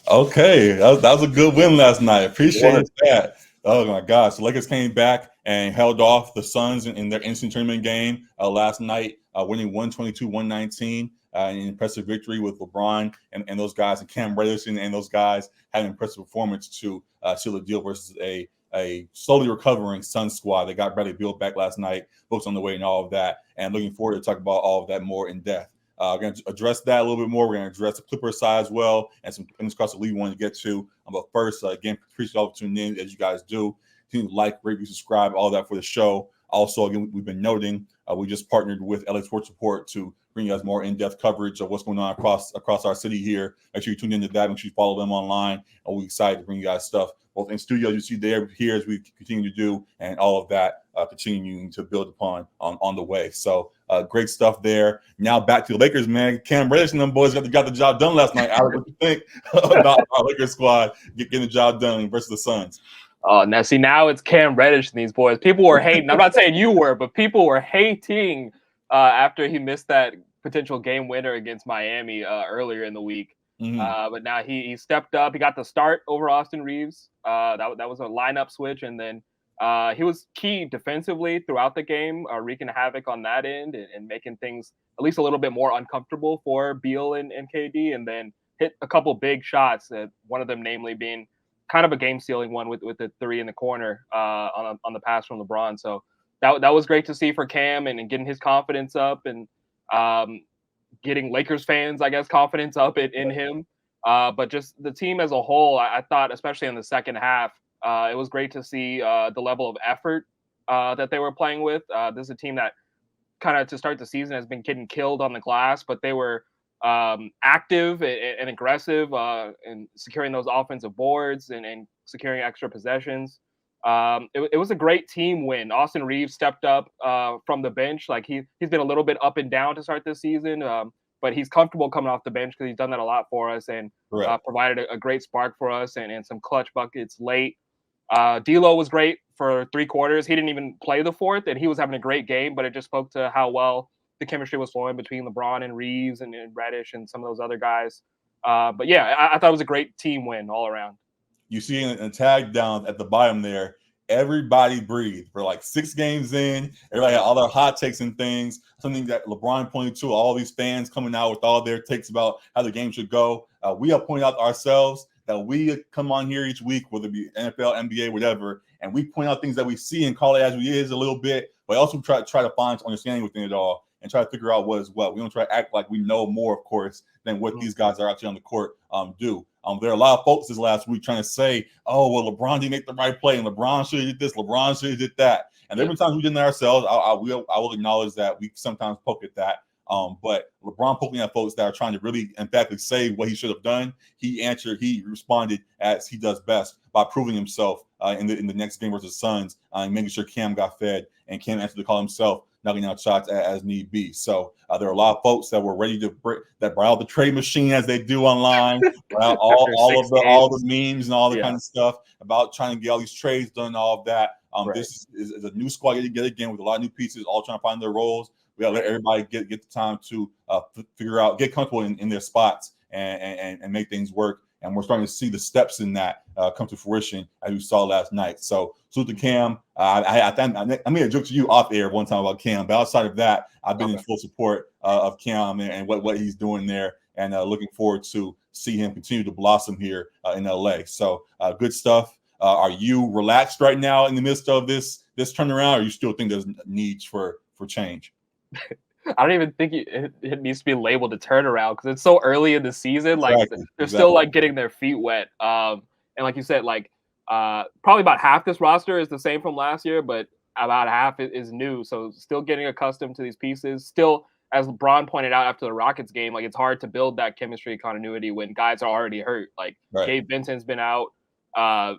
Okay, that was a good win last night. Appreciate that. Oh my gosh, the Lakers came back and held off the Suns in their instant tournament game last night, winning 122-119. An impressive victory with LeBron and those guys, and Cam Reddish and those guys had an impressive performance to seal the deal versus a slowly recovering Sun squad. They got Bradley Beal back last night, books on the way, and all of that. And looking forward to talk about all of that more in depth. We're going to address that a little bit more. We're going to address the Clippers side as well, and some things across the league we want to get to. But first, again, appreciate all of tuning in as you guys do. Continue to like, rate, subscribe, all that for the show. Also, again, we've been noting we just partnered with LA Sports Report to bring you guys more in-depth coverage of what's going on across our city here. Make sure you tune into that. Make sure you follow them online. And we're excited to bring you guys stuff both in studio, you see there, here as we continue to do, and all of that continuing to build upon on the way. So great stuff there. Now back to the Lakers, man. Cam Reddish and them boys got the job done last night. Alec, what do you think about our Lakers squad getting the job done versus the Suns? Oh, now it's Cam Reddish and these boys. People were hating. I'm not saying you were, but people were hating after he missed that potential game winner against Miami earlier in the week. Mm-hmm. But now he stepped up. He got the start over Austin Reeves. That was a lineup switch, and then he was key defensively throughout the game, wreaking havoc on that end and making things at least a little bit more uncomfortable for Beal and KD, and then hit a couple big shots. One of them, namely, being kind of a game-stealing one with the three in the corner on the pass from LeBron. So that was great to see for Cam and getting his confidence up and getting Lakers fans, I guess, confidence up in him. But just the team as a whole, I thought, especially in the second half, it was great to see the level of effort that they were playing with. This is a team that kind of to start the season has been getting killed on the glass, but they were active and aggressive in securing those offensive boards and securing extra possessions. It was a great team win. Austin Reeves stepped up from the bench. Like he's been a little bit up and down to start this season, but he's comfortable coming off the bench because he's done that a lot for us and provided a great spark for us and some clutch buckets late. D'Lo was great for 3 quarters. He didn't even play the fourth, and he was having a great game, but it just spoke to how well the chemistry was flowing between LeBron and Reeves and Reddish and some of those other guys. But yeah, I thought it was a great team win all around. You see a tag down at the bottom there. Everybody breathed. For like 6 games in, everybody had all their hot takes and things. Something that LeBron pointed to, all these fans coming out with all their takes about how the game should go. We have pointed out ourselves that we come on here each week, whether it be NFL, NBA, whatever, and we point out things that we see and call it as it is a little bit, but also try to find understanding within it all and try to figure out what is what. We don't try to act like we know more, of course, than what these guys are actually on the court do. There are a lot of folks this last week trying to say, oh, well, LeBron didn't make the right play, and LeBron should have did this, LeBron should have did that. And there have been times we did it ourselves. I will acknowledge that we sometimes poke at that. But LeBron poking at folks that are trying to really emphatically say what he should have done, he responded as he does best by proving himself in the next game versus Suns and making sure Cam got fed and Cam answered the call himself, knocking out shots as need be. So there are a lot of folks that were ready to brought out the trade machine as they do online, all the memes and all the kind of stuff about trying to get all these trades done and all of that. This is a new squad yet again with a lot of new pieces, all trying to find their roles. We got to let everybody get the time to figure out, get comfortable in their spots and make things work. And we're starting to see the steps in that come to fruition as we saw last night. So salute to Cam. I made a joke to you off air one time about Cam, but outside of that, I've been in full support of Cam and what he's doing there, and looking forward to see him continue to blossom here in LA. So good stuff. Are you relaxed right now in the midst of this turnaround, or you still think there's needs for change? I don't even think it needs to be labeled a turnaround because it's so early in the season. Like they're still like getting their feet wet. And like you said, like probably about half this roster is the same from last year, but about half is new. So still getting accustomed to these pieces. Still, as LeBron pointed out after the Rockets game, like it's hard to build that chemistry continuity when guys are already hurt. Like Gabe Vincent's been out,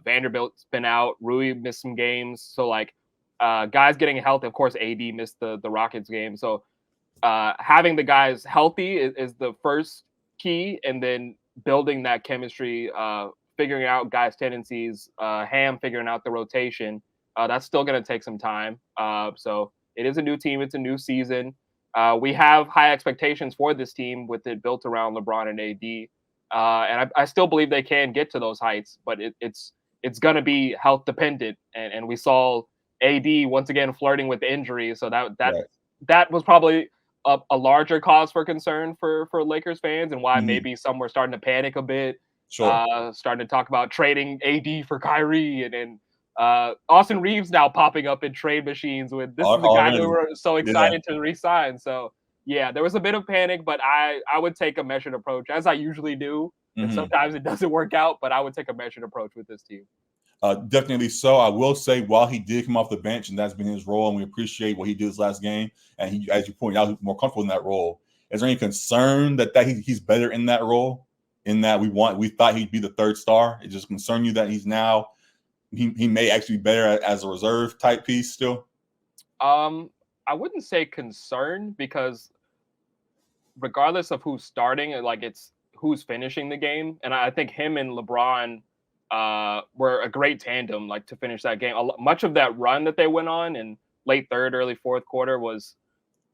Vanderbilt's been out, Rui missed some games. So like guys getting healthy. Of course, AD missed the Rockets game. So having the guys healthy is the first key, and then building that chemistry, figuring out guys' tendencies, Ham figuring out the rotation. That's still going to take some time. So it is a new team. It's a new season. We have high expectations for this team with it built around LeBron and AD. And I still believe they can get to those heights, but it's going to be health dependent. And we saw AD once again flirting with injury, so that was probably a larger cause for concern for Lakers fans, and why maybe some were starting to panic a bit. Sure. Starting to talk about trading AD for Kyrie, and Austin Reeves now popping up in trade machines with this is the guy we were so excited to re-sign. So yeah, there was a bit of panic, but I would take a measured approach, as I usually do. And sometimes it doesn't work out, but I would take a measured approach with this team. Definitely so. I will say, while he did come off the bench, and that's been his role, and we appreciate what he did his last game, and he, as you pointed out, he's more comfortable in that role. Is there any concern that he's better in that role? In that we thought he'd be the third star. It just concern you that he's now he may actually be better as a reserve type piece still? I wouldn't say concern, because regardless of who's starting, like, it's who's finishing the game, and I think him and LeBron were a great tandem, like, to finish that game. Much of that run that they went on in late third, early fourth quarter was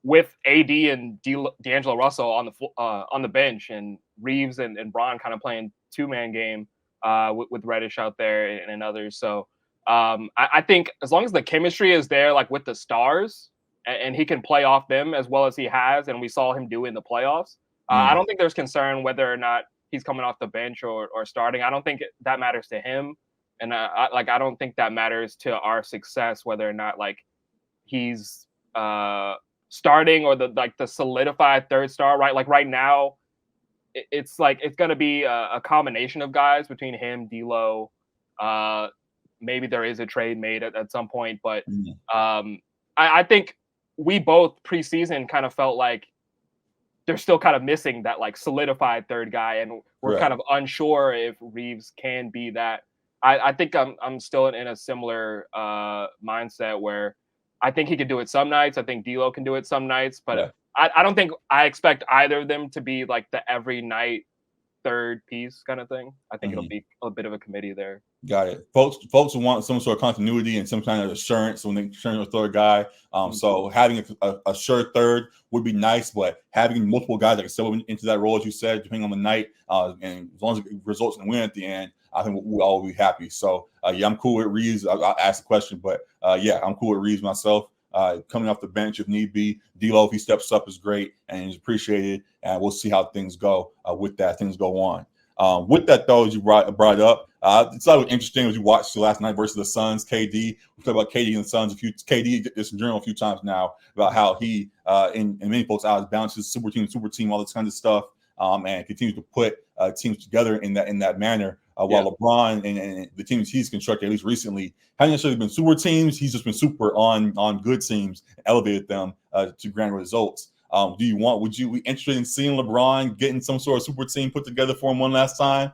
with AD and D'Angelo Russell on the bench, and Reeves and Bron kind of playing two-man game with Reddish out there and others. So I think as long as the chemistry is there, like with the stars, and he can play off them as well as he has, and we saw him do in the playoffs, I don't think there's concern whether or not he's coming off the bench or starting. I don't think that matters to him, and I don't think that matters to our success whether or not, like, he's starting or the solidified third star, right? Like right now, it's going to be a combination of guys between him, D'Lo. Maybe there is a trade made at some point, but I think we both preseason kind of felt like they're still kind of missing that, like, solidified third guy, and we're kind of unsure if Reeves can be that. I think I'm still in a similar mindset where I think he could do it some nights. I think D'Lo can do it some nights, but I don't think I expect either of them to be like the every night third piece kind of thing. I think it'll be a bit of a committee there. Got it. Folks want some sort of continuity and some kind of assurance when they're sharing a third guy. So having a sure third would be nice, but having multiple guys that can step into that role, as you said, depending on the night, and as long as it results in a win at the end, I think we'll all be happy. So yeah, I'm cool with Reeves. I'll ask the question, but yeah, I'm cool with Reeves myself. Coming off the bench if need be. D'Lo, if he steps up, is great and is appreciated, and we'll see how things go with that. Things go on. With that, though, as you brought up, it's always interesting as you watched the last night versus the Suns. KD, we talked about KD and the Suns. KD just in general a few times now about how he and many folks out balances super team, all this kind of stuff, and continues to put teams together in that manner. While LeBron and the teams he's constructed, at least recently, haven't necessarily been super teams. He's just been super on good teams, and elevated them to grand results. Would you be interested in seeing LeBron getting some sort of super team put together for him one last time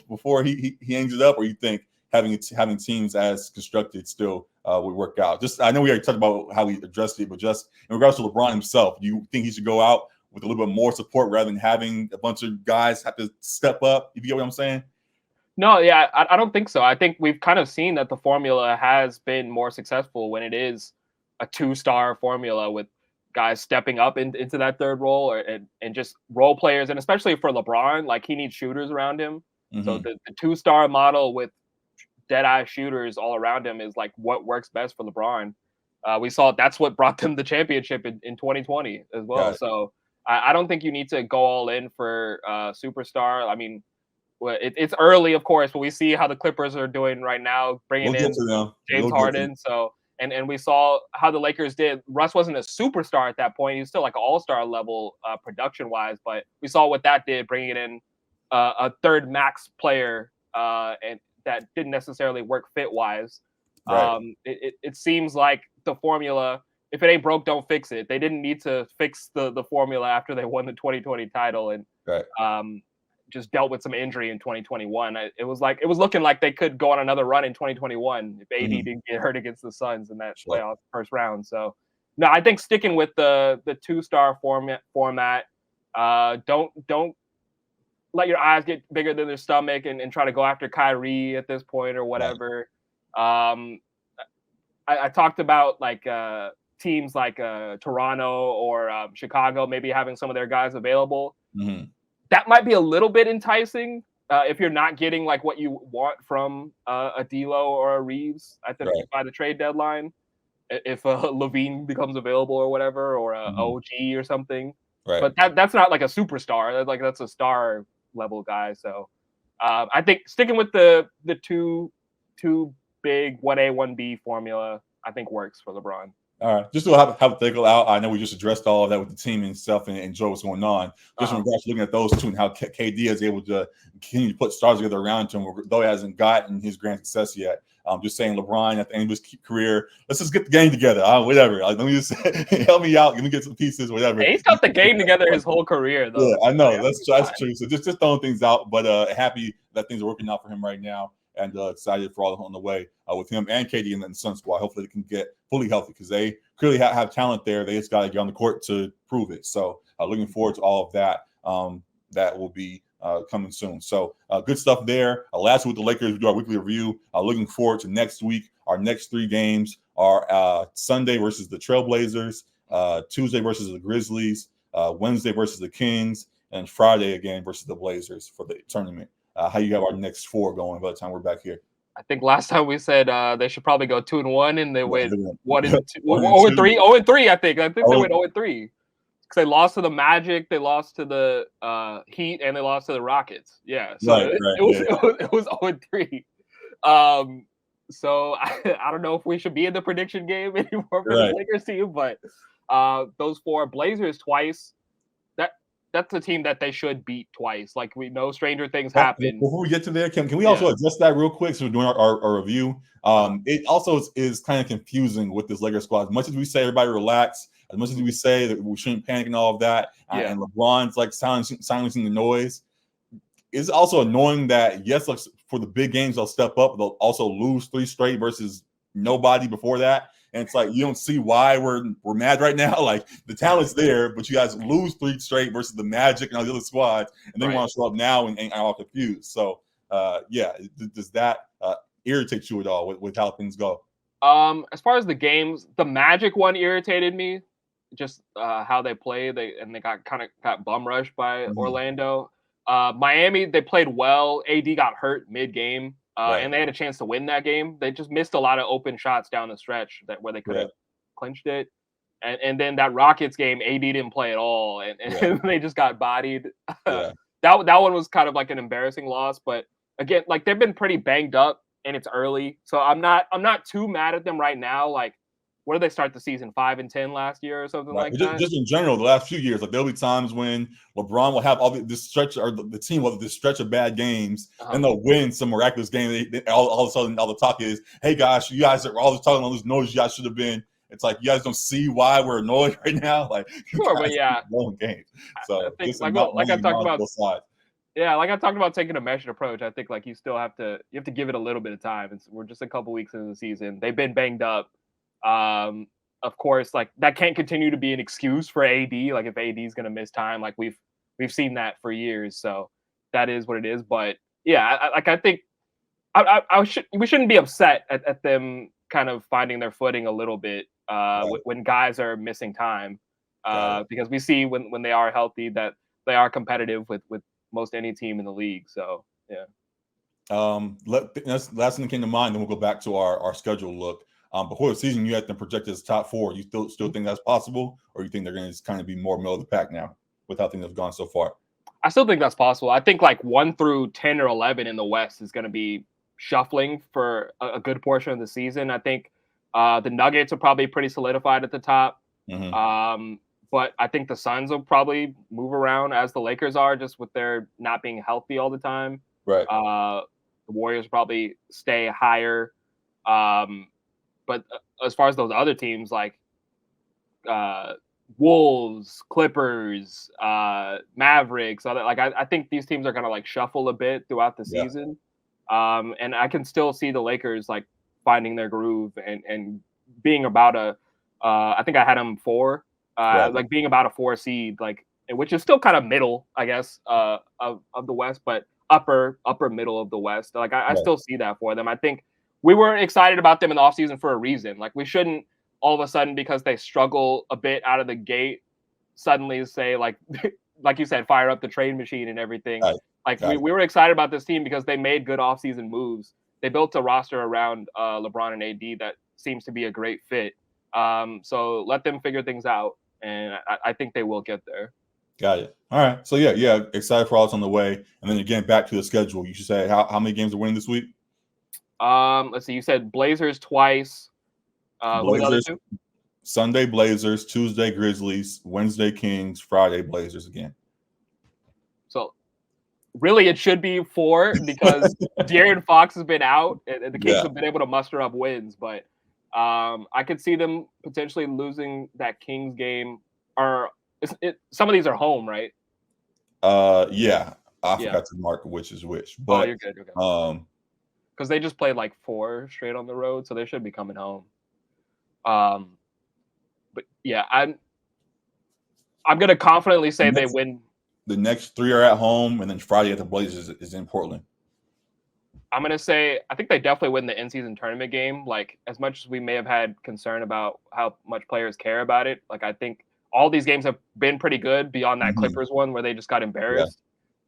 before he hangs it up, or you think having teams as constructed still would work out? Just, I know we already talked about how he addressed it, but just in regards to LeBron himself, do you think he should go out with a little bit more support rather than having a bunch of guys have to step up? If you get what I'm saying? No, yeah, I don't think so. I think we've kind of seen that the formula has been more successful when it is a two-star formula with guys stepping up into that third role, and just role players, and especially for LeBron, like, he needs shooters around him. So the two-star model with dead-eye shooters all around him is like what works best for LeBron. We saw that's what brought them the championship in 2020 as well. So I don't think you need to go all in for superstar. I mean, well, it's early, of course, but we see how the Clippers are doing right now, bringing in James Harden. So, and we saw how the Lakers did. Russ wasn't a superstar at that point; he was still like an all-star level production-wise. But we saw what that did, bringing in a third max player, and that didn't necessarily work fit-wise. It seems like the formula, if it ain't broke, don't fix it. They didn't need to fix the formula after they won the 2020 title, and just dealt with some injury in 2021. It was looking like they could go on another run in 2021 if AD didn't get hurt against the Suns in that playoff first round. So no, I think sticking with the two-star format. Don't let your eyes get bigger than their stomach and try to go after Kyrie at this point or whatever. I talked about like teams like Toronto or Chicago maybe having some of their guys available. that might be a little bit enticing if you're not getting like what you want from a D'Lo or a Reeves at the by the trade deadline. If Levine becomes available or whatever, or a OG or something, but that's not like a superstar. That's a star level guy. So I think sticking with the two big 1A 1B formula, I think works for LeBron. All right, just to hypothetical out. I know we just addressed all of that with the team and stuff, and enjoy what's going on. Just in regards to looking at those two and how KD is able to continue to put stars together around him, though he hasn't gotten his grand success yet. Just saying, LeBron at the end of his career, let's just get the game together. Whatever. Let me just help me out. Let me get some pieces. Whatever. He's got the game together his whole career, though. Yeah, I know that's true. So just throwing things out, but happy that things are working out for him right now. And excited for all on the way with him and KD and the Sun squad. Hopefully they can get fully healthy because they clearly have talent there. They just got to get on the court to prove it. So looking forward to all of that. That will be coming soon. So good stuff there. Last week, the Lakers, we do our weekly review. Looking forward to next week. Our next 3 games are Sunday versus the Trailblazers, Tuesday versus the Grizzlies, Wednesday versus the Kings, and Friday again versus the Blazers for the tournament. How you have our next 4 going by the time we're back here? I think last time we said they should probably go 2-1, and they went 1-2, 0-3, 0-3. I think they went 0-3 because they lost to the Magic, they lost to the Heat, and they lost to the Rockets. Yeah, so it was 0-3. So I don't know if we should be in the prediction game anymore for the Lakers team, but those 4 Blazers twice. That's a team that they should beat twice. Like, we know stranger things happen. Before we get to there, can we also address that real quick? So we're doing our review. It also is kind of confusing with this Lakers squad. As much as we say everybody relax, as much as we say that we shouldn't panic and all of that, and LeBron's like silencing the noise, it's also annoying that, yes, like, for the big games, they'll step up. They'll also lose 3 straight versus nobody before that. And it's like, you don't see why we're mad right now. Like, the talent's there, but you guys lose 3 straight versus the Magic and all the other squads, and they want to show up now and are all confused. So, does that irritate you at all with how things go? As far as the games, the Magic one irritated me. Just how they play. They got bum rushed by Orlando. Miami, they played well. AD got hurt mid-game. And they had a chance to win that game. They just missed a lot of open shots down the stretch where they could have clinched it. And then that Rockets game, AD didn't play at all, and they just got bodied. That one was kind of like an embarrassing loss. But again, like, they've been pretty banged up, and it's early, so I'm not too mad at them right now. Like, what did they start the season, 5-10 last year or something like that? Just in general, the last few years, like, there'll be times when LeBron will have all this stretch, or the team will have this stretch of bad games, and they'll win some miraculous game. All of a sudden, all the talk is, "Hey guys, you guys are always talking all this noise. You guys should have been." It's like, you guys don't see why we're annoyed right now. Like, sure, but long games. So I think, like I talked about. Yeah, like I talked about taking a measured approach. I think, like, you have to give it a little bit of time. We're just a couple weeks into the season. They've been banged up. Of course, like, that can't continue to be an excuse for AD. Like, if AD is going to miss time, like, we've seen that for years. So that is what it is. But yeah, I think we shouldn't be upset at them kind of finding their footing a little bit when guys are missing time, because we see when they are healthy that they are competitive with most any team in the league. So yeah. That's last thing that came to mind. Then we'll go back to our schedule look. Before the season, you had them projected as top 4. You still think that's possible, or you think they're going to just kind of be more middle of the pack now with how things have gone so far? I still think that's possible. I think like 1 through 10 or 11 in the West is going to be shuffling for a good portion of the season. I think the Nuggets are probably pretty solidified at the top. But I think the Suns will probably move around as the Lakers are, just with their not being healthy all the time. Right. The Warriors probably stay higher. But as far as those other teams, like Wolves, Clippers, Mavericks, I think these teams are going to like shuffle a bit throughout the season. And I can still see the Lakers like finding their groove and being about I think I had them 4, like being about a 4 seed, like, which is still kind of middle, I guess, of the West, but upper middle of the West. Like I still see that for them. I think we weren't excited about them in the offseason for a reason. Like, we shouldn't all of a sudden, because they struggle a bit out of the gate, suddenly say like like you said, fire up the trade machine and everything. Right. We were excited about this team because they made good offseason moves. They built a roster around LeBron and AD that seems to be a great fit. So let them figure things out, and I think they will get there. Got it. All right. So yeah, excited for all that's on the way. And then again, back to the schedule. You should say how many games are winning this week? Let's see. You said Blazers twice. Blazers, Sunday Blazers, Tuesday Grizzlies, Wednesday Kings, Friday Blazers again. So really, it should be 4 because De'Aaron Fox has been out, and the Kings have been able to muster up wins. But I could see them potentially losing that Kings game. Or some of these are home, right? Yeah. I forgot to mark which is which. But you're good. Because they just played like 4 straight on the road, so they should be coming home. But yeah, I'm gonna confidently say they win. The next 3 are at home, and then Friday at the Blazers is in Portland. I'm gonna say I think they definitely win the in-season tournament game. Like, as much as we may have had concern about how much players care about it, like I think all these games have been pretty good beyond that Clippers one where they just got embarrassed.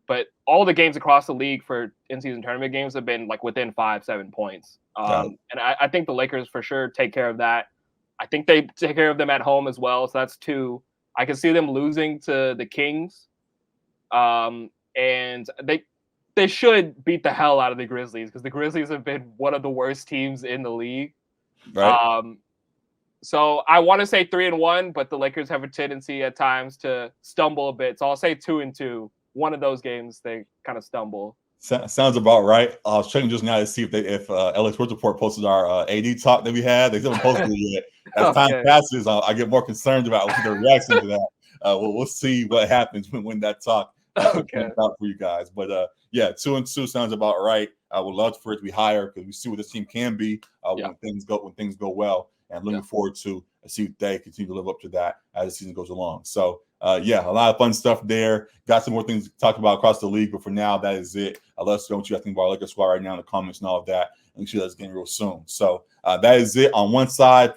But all the games across the league for in-season tournament games have been like within 5-7 points. And I think the Lakers for sure take care of that. I think they take care of them at home as well. So that's 2. I can see them losing to the Kings. And they should beat the hell out of the Grizzlies because the Grizzlies have been one of the worst teams in the league. Right. So I want to say 3-1, but the Lakers have a tendency at times to stumble a bit. So I'll say 2-2. One of those games they kind of stumble. Sounds about right. I was checking just now to see if LA Sports Report posted our AD talk that we had. They haven't posted it yet. As time passes, I get more concerned about the reaction to that. We'll see what happens when that talk comes out for you guys. But yeah, 2-2 sounds about right. I would love for it to be higher because we see what this team can be when things go well. And looking forward to see if they continue to live up to that as the season goes along. So yeah, a lot of fun stuff there. Got some more things to talk about across the league, but for now, that is it. Let us know what you think about our Lakers squad right now in the comments and all of that. And we should let's get real soon. So that is it on one side.